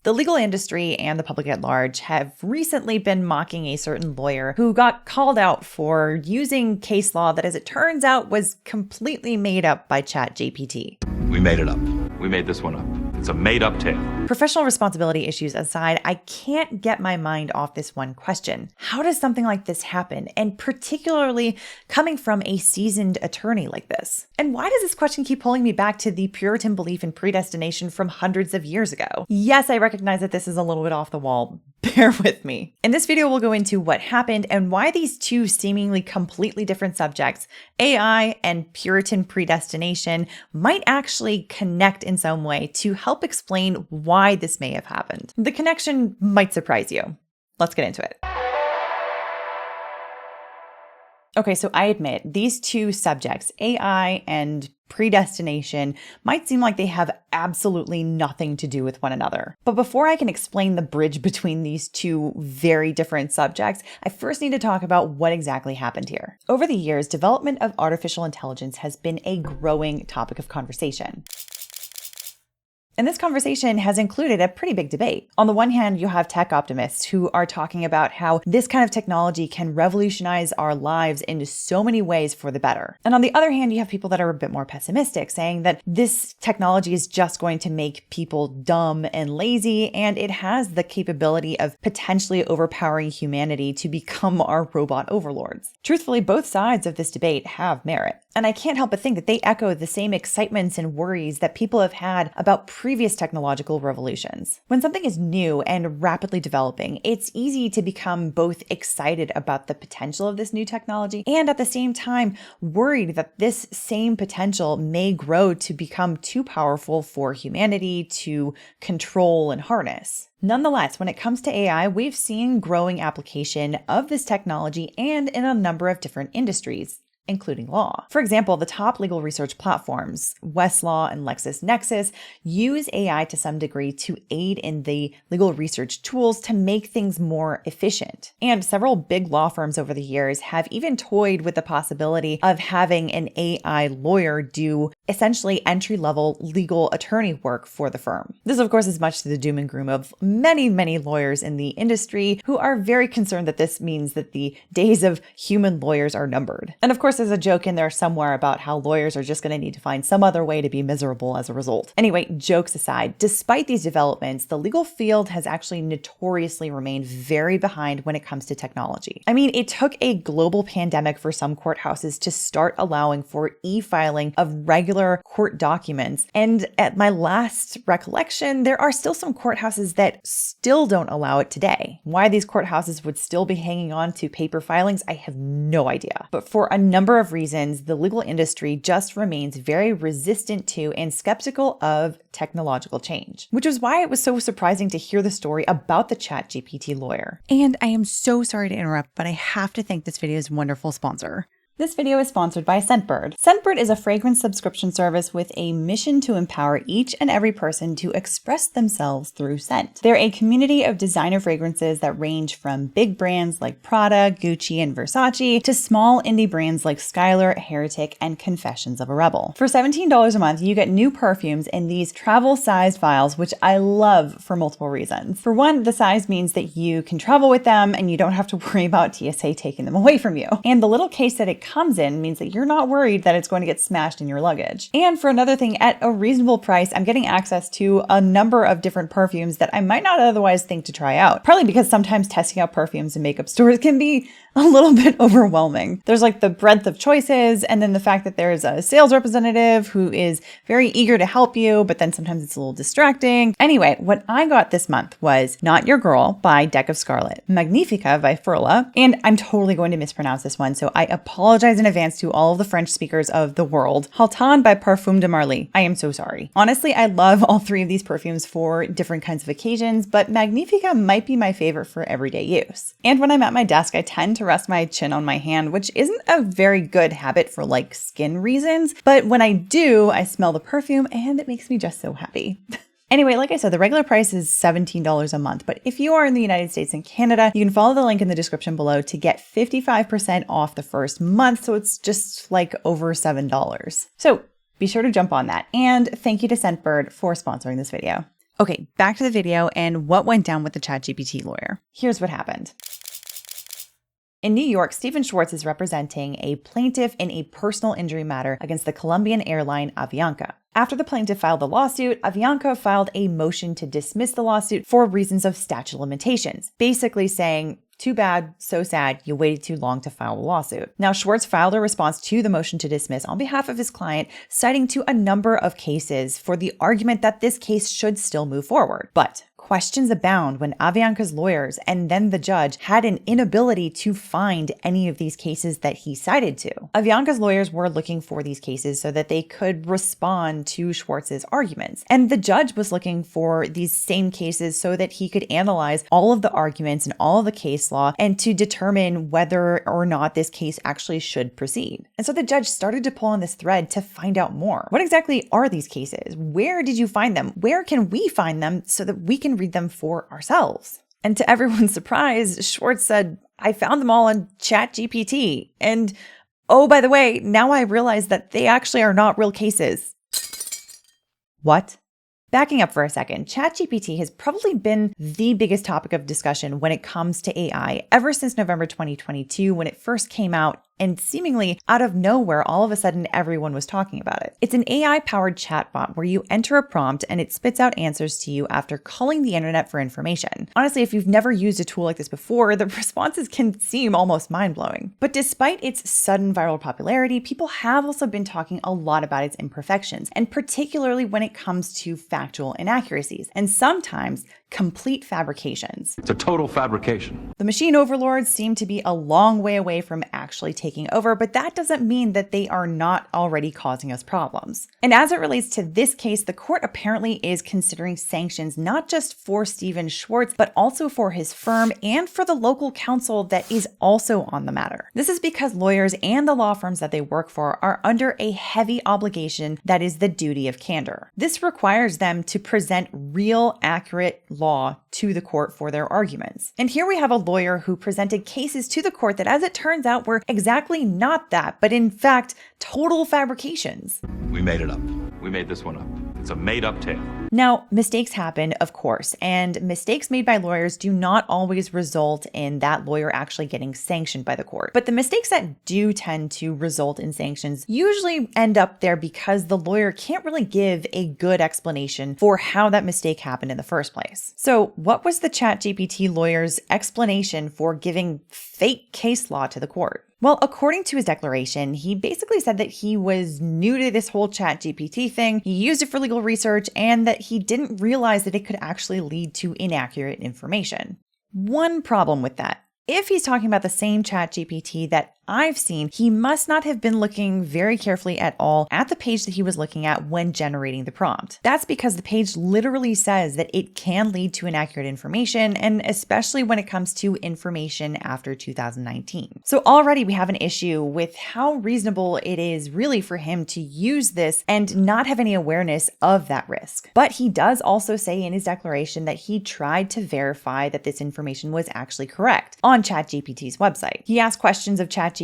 The legal industry and the public at large have recently been mocking a certain lawyer who got called out for using case law that, as it turns out, was completely made up by ChatGPT. We made it up. We made this one up. It's a made-up tale. Professional responsibility issues aside, I can't get my mind off this one question. How does something like this happen? And particularly coming from a seasoned attorney like this? And why does this question keep pulling me back to the Puritan belief in predestination from hundreds of years ago? Yes, I recognize that this is a little bit off the wall. Bear with me. In this video, we'll go into what happened and why these two seemingly completely different subjects, AI and Puritan predestination, might actually connect in some way to help explain why this may have happened. The connection might surprise you. Let's get into it. Okay, so I admit these two subjects, AI and predestination, might seem like they have absolutely nothing to do with one another. But before I can explain the bridge between these two very different subjects, I first need to talk about what exactly happened here. Over the years, development of artificial intelligence has been a growing topic of conversation. And this conversation has included a pretty big debate. On the one hand, you have tech optimists who are talking about how this kind of technology can revolutionize our lives in so many ways for the better. And on the other hand, you have people that are a bit more pessimistic, saying that this technology is just going to make people dumb and lazy, and it has the capability of potentially overpowering humanity to become our robot overlords. Truthfully, both sides of this debate have merit. And I can't help but think that they echo the same excitements and worries that people have had about previous technological revolutions. When something is new and rapidly developing, it's easy to become both excited about the potential of this new technology and at the same time worried that this same potential may grow to become too powerful for humanity to control and harness. Nonetheless, when it comes to AI, we've seen growing application of this technology and in a number of different industries, including law. For example, the top legal research platforms, Westlaw and LexisNexis, use AI to some degree to aid in the legal research tools to make things more efficient. And several big law firms over the years have even toyed with the possibility of having an AI lawyer do essentially entry-level legal attorney work for the firm. This, of course, is much to the doom and gloom of many, many lawyers in the industry who are very concerned that this means that the days of human lawyers are numbered. And of course, there's a joke in there somewhere about how lawyers are just going to need to find some other way to be miserable as a result. Anyway, jokes aside, despite these developments, the legal field has actually notoriously remained very behind when it comes to technology. I mean, it took a global pandemic for some courthouses to start allowing for e-filing of regular court documents. And at my last recollection, there are still some courthouses that still don't allow it today. Why these courthouses would still be hanging on to paper filings, I have no idea. But for a number of reasons, the legal industry just remains very resistant to and skeptical of technological change, which is why it was so surprising to hear the story about the ChatGPT lawyer. And I am so sorry to interrupt, but I have to thank this video's wonderful sponsor. This video is sponsored by Scentbird. Scentbird is a fragrance subscription service with a mission to empower each and every person to express themselves through scent. They're a community of designer fragrances that range from big brands like Prada, Gucci, and Versace to small indie brands like Skylar, Heretic, and Confessions of a Rebel. For $17 a month, you get new perfumes in these travel-sized vials, which I love for multiple reasons. For one, the size means that you can travel with them and you don't have to worry about TSA taking them away from you. And the little case that it comes in means that you're not worried that it's going to get smashed in your luggage. And for another thing, at a reasonable price, I'm getting access to a number of different perfumes that I might not otherwise think to try out. Partly because sometimes testing out perfumes in makeup stores can be a little bit overwhelming. There's like the breadth of choices, and then the fact that there's a sales representative who is very eager to help you, but then sometimes it's a little distracting. Anyway, what I got this month was Not Your Girl by Deck of Scarlet, Magnifica by Furla, and I'm totally going to mispronounce this one, so I apologize in advance to all of the French speakers of the world, Haltan by Parfum de Marly. I am so sorry. Honestly, I love all three of these perfumes for different kinds of occasions, but Magnifica might be my favorite for everyday use. And when I'm at my desk, I tend to rest my chin on my hand, which isn't a very good habit for like skin reasons, but when I do, I smell the perfume and it makes me just so happy. Anyway, like I said, the regular price is $17 a month, but if you are in the United States and Canada, you can follow the link in the description below to get 55% off the first month, so it's just like over $7. So be sure to jump on that, and thank you to Scentbird for sponsoring this video. Okay, back to the video and what went down with the ChatGPT lawyer. Here's what happened. In New York, Stephen Schwartz is representing a plaintiff in a personal injury matter against the Colombian airline Avianca. After the plaintiff filed the lawsuit, Avianca filed a motion to dismiss the lawsuit for reasons of statute of limitations, basically saying, too bad, so sad, you waited too long to file a lawsuit. Now, Schwartz filed a response to the motion to dismiss on behalf of his client, citing to a number of cases for the argument that this case should still move forward. But questions abound when Avianca's lawyers and then the judge had an inability to find any of these cases that he cited to. Avianca's lawyers were looking for these cases so that they could respond to Schwartz's arguments. And the judge was looking for these same cases so that he could analyze all of the arguments and all of the case law and to determine whether or not this case actually should proceed. And so the judge started to pull on this thread to find out more. What exactly are these cases? Where did you find them? Where can we find them so that we can read them for ourselves? And to everyone's surprise, Schwartz said, I found them all on ChatGPT. And oh, by the way, now I realize that they actually are not real cases. What? Backing up for a second, ChatGPT has probably been the biggest topic of discussion when it comes to AI ever since November 2022 when it first came out, and seemingly out of nowhere, all of a sudden, everyone was talking about it. It's an AI-powered chatbot where you enter a prompt and it spits out answers to you after calling the internet for information. Honestly, if you've never used a tool like this before, the responses can seem almost mind-blowing. But despite its sudden viral popularity, people have also been talking a lot about its imperfections, and particularly when it comes to factual inaccuracies, and sometimes complete fabrications. It's a total fabrication. The machine overlords seem to be a long way away from actually taking over, but that doesn't mean that they are not already causing us problems. And as it relates to this case, the court apparently is considering sanctions not just for Stephen Schwartz, but also for his firm and for the local counsel that is also on the matter. This is because lawyers and the law firms that they work for are under a heavy obligation that is the duty of candor. This requires them to present real, accurate law to the court for their arguments. And here we have a lawyer who presented cases to the court that, as it turns out, were exactly not that, but in fact, total fabrications. We made it up. We made this one up. It's a made-up tale. Now, mistakes happen, of course, and mistakes made by lawyers do not always result in that lawyer actually getting sanctioned by the court. But the mistakes that do tend to result in sanctions usually end up there because the lawyer can't really give a good explanation for how that mistake happened in the first place. So, what was the ChatGPT lawyer's explanation for giving fake case law to the court? Well, according to his declaration, he basically said that he was new to this whole ChatGPT thing, he used it for legal research, and that he didn't realize that it could actually lead to inaccurate information. One problem with that. If he's talking about the same ChatGPT that I've seen, he must not have been looking very carefully at all at the page that he was looking at when generating the prompt. That's because the page literally says that it can lead to inaccurate information, and especially when it comes to information after 2019. So already we have an issue with how reasonable it is really for him to use this and not have any awareness of that risk. But he does also say in his declaration that he tried to verify that this information was actually correct on ChatGPT's website. He asked questions of ChatGPT,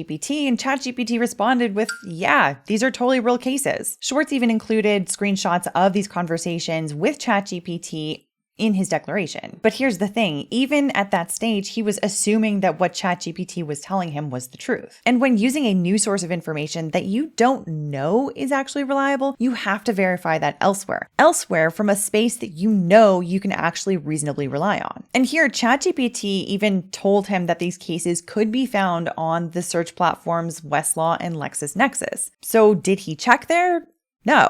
and ChatGPT responded with, yeah, these are totally real cases. Schwartz even included screenshots of these conversations with ChatGPT in his declaration. But here's the thing, even at that stage, he was assuming that what ChatGPT was telling him was the truth. And when using a new source of information that you don't know is actually reliable, you have to verify that elsewhere from a space that you know you can actually reasonably rely on. And here, ChatGPT even told him that these cases could be found on the search platforms Westlaw and LexisNexis. So did he check there? No.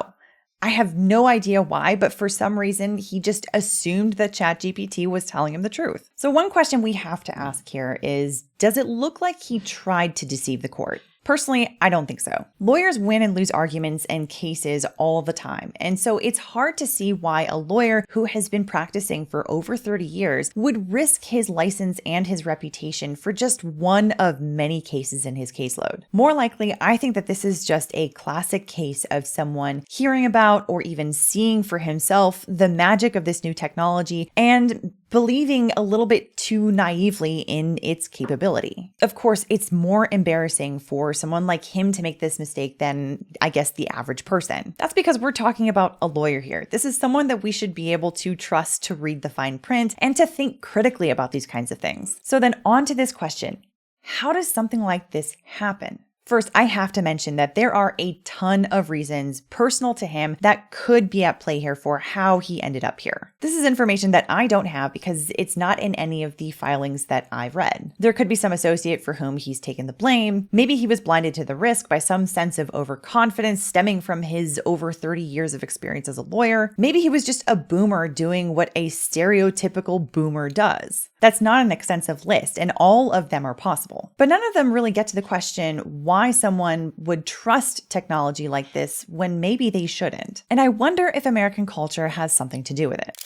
I have no idea why, but for some reason, he just assumed that ChatGPT was telling him the truth. So one question we have to ask here is, does it look like he tried to deceive the court? Personally, I don't think so. Lawyers win and lose arguments and cases all the time, and so it's hard to see why a lawyer who has been practicing for over 30 years would risk his license and his reputation for just one of many cases in his caseload. More likely, I think that this is just a classic case of someone hearing about or even seeing for himself the magic of this new technology and believing a little bit too naively in its capability. Of course, it's more embarrassing for someone like him to make this mistake than, I guess, the average person. That's because we're talking about a lawyer here. This is someone that we should be able to trust to read the fine print and to think critically about these kinds of things. So then on to this question. How does something like this happen? First, I have to mention that there are a ton of reasons personal to him that could be at play here for how he ended up here. This is information that I don't have because it's not in any of the filings that I've read. There could be some associate for whom he's taken the blame. Maybe he was blinded to the risk by some sense of overconfidence stemming from his over 30 years of experience as a lawyer. Maybe he was just a boomer doing what a stereotypical boomer does. That's not an extensive list, and all of them are possible. But none of them really get to the question why someone would trust technology like this when maybe they shouldn't. And I wonder if American culture has something to do with it.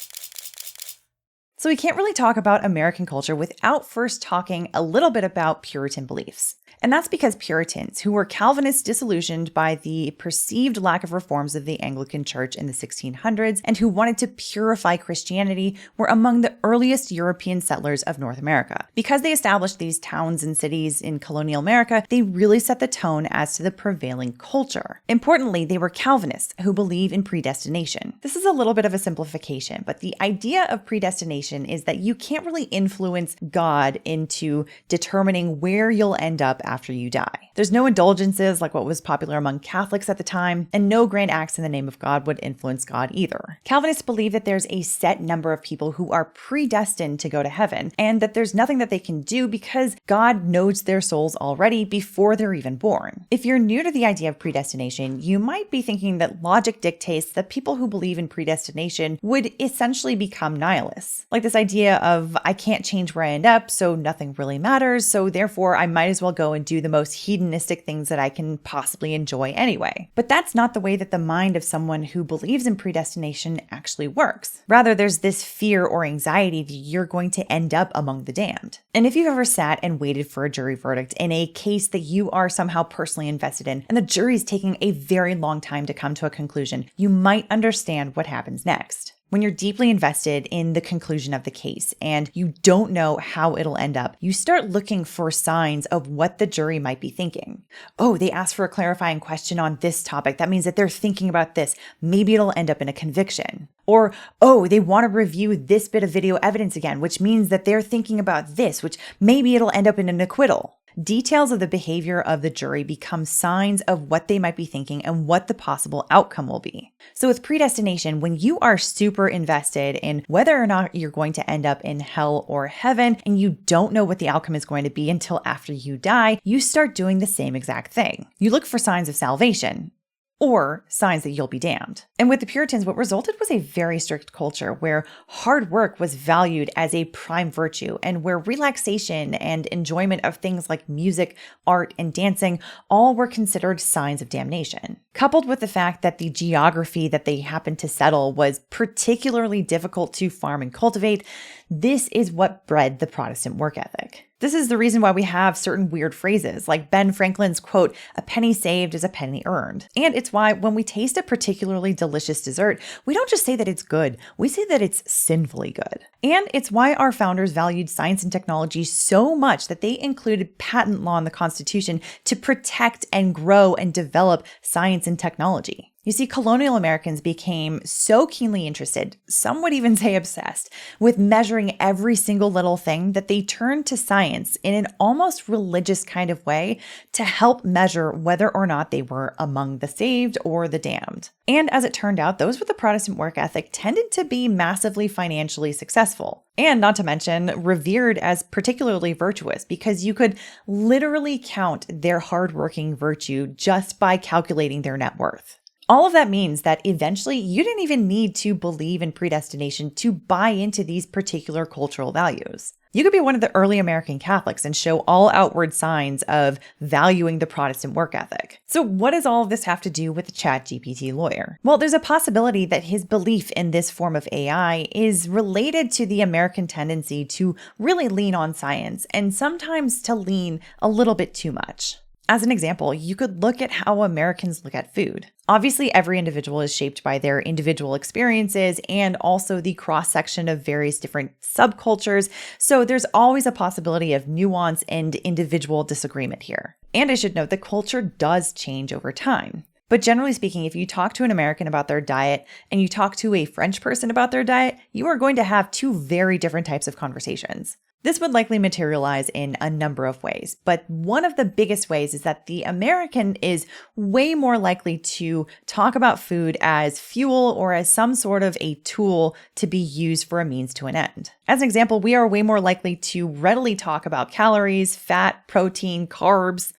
So we can't really talk about American culture without first talking a little bit about Puritan beliefs. And that's because Puritans, who were Calvinists disillusioned by the perceived lack of reforms of the Anglican Church in the 1600s and who wanted to purify Christianity, were among the earliest European settlers of North America. Because they established these towns and cities in colonial America, they really set the tone as to the prevailing culture. Importantly, they were Calvinists who believe in predestination. This is a little bit of a simplification, but the idea of predestination is that you can't really influence God into determining where you'll end up after you die. There's no indulgences like what was popular among Catholics at the time, and no grand acts in the name of God would influence God either. Calvinists believe that there's a set number of people who are predestined to go to heaven, and that there's nothing that they can do because God knows their souls already before they're even born. If you're new to the idea of predestination, you might be thinking that logic dictates that people who believe in predestination would essentially become nihilists. Like this idea of, I can't change where I end up, so nothing really matters, so therefore I might as well go and do the most hedonistic things that I can possibly enjoy anyway. But that's not the way that the mind of someone who believes in predestination actually works. Rather, there's this fear or anxiety that you're going to end up among the damned. And if you've ever sat and waited for a jury verdict in a case that you are somehow personally invested in, and the jury's taking a very long time to come to a conclusion, you might understand what happens next. When you're deeply invested in the conclusion of the case and you don't know how it'll end up, you start looking for signs of what the jury might be thinking. Oh, they asked for a clarifying question on this topic. That means that they're thinking about this. Maybe it'll end up in a conviction. Or, oh, they want to review this bit of video evidence again, which means that they're thinking about this, which maybe it'll end up in an acquittal. Details of the behavior of the jury become signs of what they might be thinking and what the possible outcome will be. So with predestination, when you are super invested in whether or not you're going to end up in hell or heaven, and you don't know what the outcome is going to be until after you die, you start doing the same exact thing. You look for signs of salvation, or signs that you'll be damned. And with the Puritans, what resulted was a very strict culture where hard work was valued as a prime virtue and where relaxation and enjoyment of things like music, art, and dancing all were considered signs of damnation. Coupled with the fact that the geography that they happened to settle was particularly difficult to farm and cultivate, this is what bred the Protestant work ethic. This is the reason why we have certain weird phrases like Ben Franklin's quote, "A penny saved is a penny earned." And it's why when we taste a particularly delicious dessert, we don't just say that it's good, we say that it's sinfully good. And it's why our founders valued science and technology so much that they included patent law in the Constitution to protect and grow and develop science and technology. You see, colonial Americans became so keenly interested, some would even say obsessed, with measuring every single little thing that they turned to science in an almost religious kind of way to help measure whether or not they were among the saved or the damned. And as it turned out, those with the Protestant work ethic tended to be massively financially successful. And not to mention, revered as particularly virtuous because you could literally count their hardworking virtue just by calculating their net worth. All of that means that eventually you didn't even need to believe in predestination to buy into these particular cultural values. You could be one of the early American Catholics and show all outward signs of valuing the Protestant work ethic. So what does all of this have to do with the ChatGPT Lawyer? Well, there's a possibility that his belief in this form of AI is related to the American tendency to really lean on science and sometimes to lean a little bit too much. As an example, you could look at how Americans look at food. Obviously, every individual is shaped by their individual experiences and also the cross-section of various different subcultures, so there's always a possibility of nuance and individual disagreement here. And I should note that culture does change over time. But generally speaking, if you talk to an American about their diet and you talk to a French person about their diet, you are going to have two very different types of conversations. This would likely materialize in a number of ways, but one of the biggest ways is that the American is way more likely to talk about food as fuel or as some sort of a tool to be used for a means to an end. As an example, we are way more likely to readily talk about calories, fat, protein, carbs.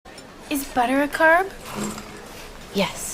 Is butter a carb? Yes.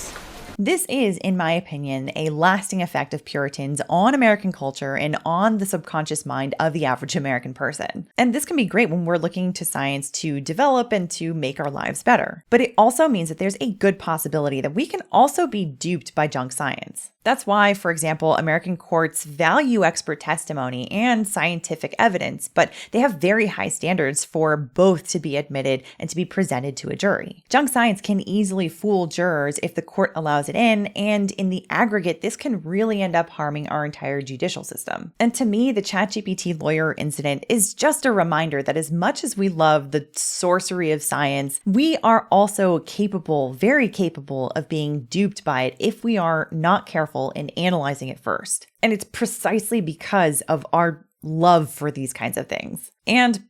This is, in my opinion, a lasting effect of Puritans on American culture and on the subconscious mind of the average American person. And this can be great when we're looking to science to develop and to make our lives better. But it also means that there's a good possibility that we can also be duped by junk science. That's why, for example, American courts value expert testimony and scientific evidence, but they have very high standards for both to be admitted and to be presented to a jury. Junk science can easily fool jurors if the court allows it in, and in the aggregate, this can really end up harming our entire judicial system. And to me, the ChatGPT Lawyer incident is just a reminder that as much as we love the sorcery of science, we are also capable, very capable, of being duped by it if we are not careful in analyzing it first. And it's precisely because of our love for these kinds of things. And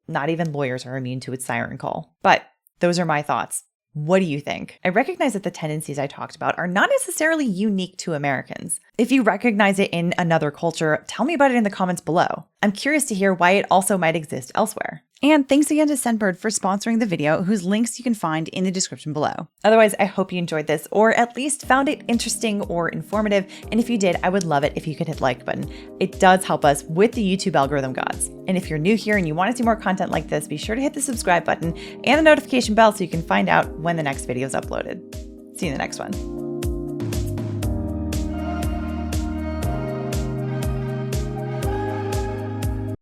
not even lawyers are immune to its siren call. But those are my thoughts. What do you think? I recognize that the tendencies I talked about are not necessarily unique to Americans. If you recognize it in another culture, tell me about it in the comments below. I'm curious to hear why it also might exist elsewhere. And thanks again to Scentbird for sponsoring the video, whose links you can find in the description below. Otherwise, I hope you enjoyed this, or at least found it interesting or informative. And if you did, I would love it if you could hit the like button. It does help us with the YouTube algorithm gods. And if you're new here and you want to see more content like this, be sure to hit the subscribe button and the notification bell so you can find out when the next video is uploaded. See you in the next one.